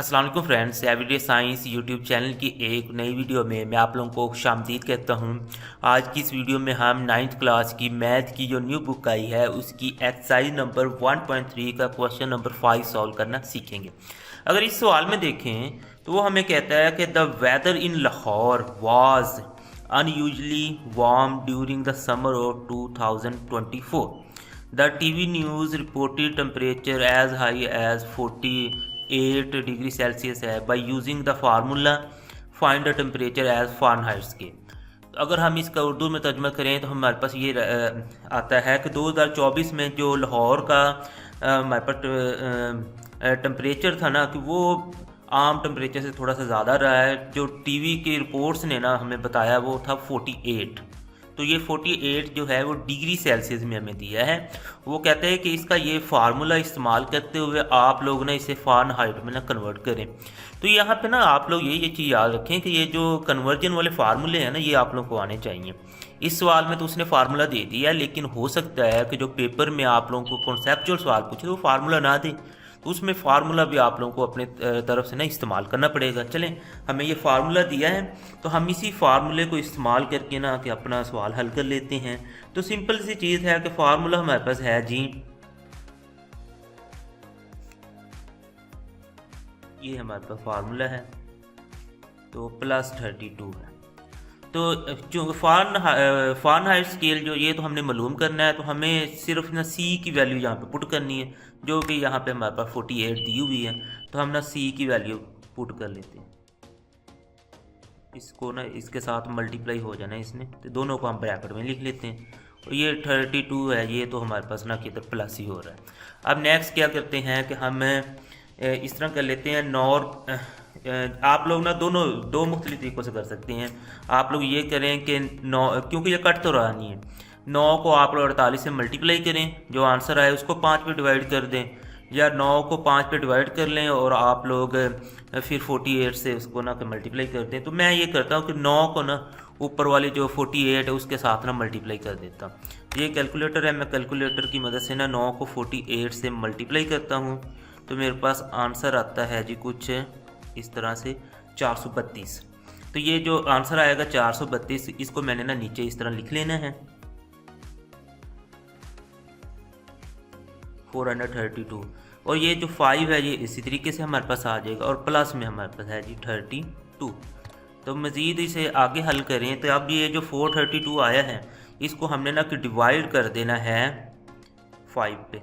अस्सलाम वालेकुम friends, everyday science YouTube channel की एक नई वीडियो में मैं आप लोगों को खुशामदीद कहता हूं। आज की इस वीडियो में हम 9th क्लास की मैथ की जो न्यू बुक आई है उसकी एक्सरसाइज नंबर 1.3 का क्वेश्चन नंबर 5 सॉल्व करना सीखेंगे। अगर इस सवाल में देखें तो वो हमें कहता है कि the weather in Lahore was unusually warm during the summer of 2024। The TV news reported temperature as high as 48 degree Celsius है। By using the formula find the temperature as Fahrenheit scale. अगर हम इसका उर्दू में तर्जमा करें तो हमारे पास ये आता है कि 2024 में जो लाहौर का हमारे पास टेम्परेचर था ना, कि वो आम टेम्परेचर से थोड़ा सा ज़्यादा रहा है। जो टीवी की रिपोर्ट्स ने ना हमें बताया वो था 48। तो ये 48 जो है वो डिग्री सेल्सियस में हमें दिया है। वो कहते हैं कि इसका ये फार्मूला इस्तेमाल करते हुए आप लोग ना इसे फ़ारेनहाइट में ना कन्वर्ट करें। तो यहाँ पे ना आप लोग ये चीज़ याद रखें कि ये जो कन्वर्जन वाले फार्मूले हैं ना, ये आप लोग को आने चाहिए। इस सवाल में तो उसने फार्मूला दे दिया, लेकिन हो सकता है कि जो पेपर में आप लोगों को कॉन्सेप्चुअल सवाल पूछे तो वो फार्मूला ना दे, तो उसमें फार्मूला भी आप लोगों को अपने तरफ से ना इस्तेमाल करना पड़ेगा। चलें, हमें ये फार्मूला दिया है तो हम इसी फार्मूले को इस्तेमाल करके ना कि अपना सवाल हल कर लेते हैं। तो सिंपल सी चीज़ है कि फार्मूला हमारे पास है जी, ये हमारे पास फार्मूला है तो +32 है। तो चूँकि फ़ारेनहाइट स्केल जो ये तो हमने मालूम करना है, तो हमें सिर्फ ना सी की वैल्यू यहाँ पे पुट करनी है, जो कि यहाँ पे हमारे पास 48 दी हुई है। तो हम ना सी की वैल्यू पुट कर लेते हैं, इसको ना इसके साथ मल्टीप्लाई हो जाना है इसने, तो दोनों को हम ब्रैकेट में लिख लेते हैं। और ये 32 है, ये तो हमारे पास ना किधर प्लस ही हो रहा है। अब नेक्स्ट क्या करते हैं कि हम इस तरह कर लेते हैं आप लोग ना दो मुख्तलिफ तरीक़ों से कर सकते हैं। आप लोग ये करें कि 9, क्योंकि ये कट तो रहा नहीं है, 9 को आप लोग 48 से मल्टीप्लाई करें, जो आंसर आए उसको 5 पे डिवाइड कर दें, या 9 को 5 पे डिवाइड कर लें और आप लोग फिर 48 से उसको ना मल्टीप्लाई कर दें। तो मैं ये करता हूँ कि 9 को ना ऊपर वाली जो 48 है उसके साथ ना मल्टीप्लाई कर देता हूँ। ये कैलकुलेटर है, मैं कैलकुलेटर की मदद से ना 9 को 48 से मल्टीप्लाई करता हूँ, तो मेरे पास आंसर आता है जी कुछ इस तरह से 432। तो ये जो आंसर आएगा 432, इसको मैंने ना नीचे इस तरह लिख लेना है 432। और ये जो 5 है ये इसी तरीके से हमारे पास आ जाएगा, और प्लस में हमारे पास है जी 32। तो मज़ीद इसे आगे हल करें तो अब ये जो 432 आया है इसको हमने ना कि डिवाइड कर देना है 5 पे।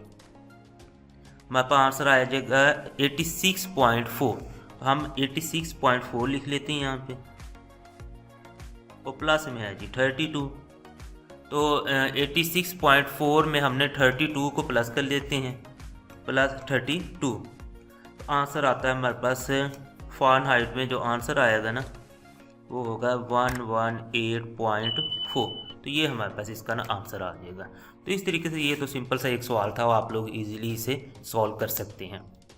हमारे पास आंसर आ जाएगा 86.4। हम 86.4 लिख लेते हैं यहाँ पे, और प्लस में है जी 32। तो 86.4 में हमने 32 को प्लस कर लेते हैं, +32। तो आंसर आता है हमारे पास फ़ारेनहाइट में जो आंसर आएगा ना वो होगा 118.4। तो ये हमारे पास इसका ना आंसर आ जाएगा। तो इस तरीके से ये तो सिंपल सा एक सवाल था, वो आप लोग इजीली इसे सॉल्व कर सकते हैं।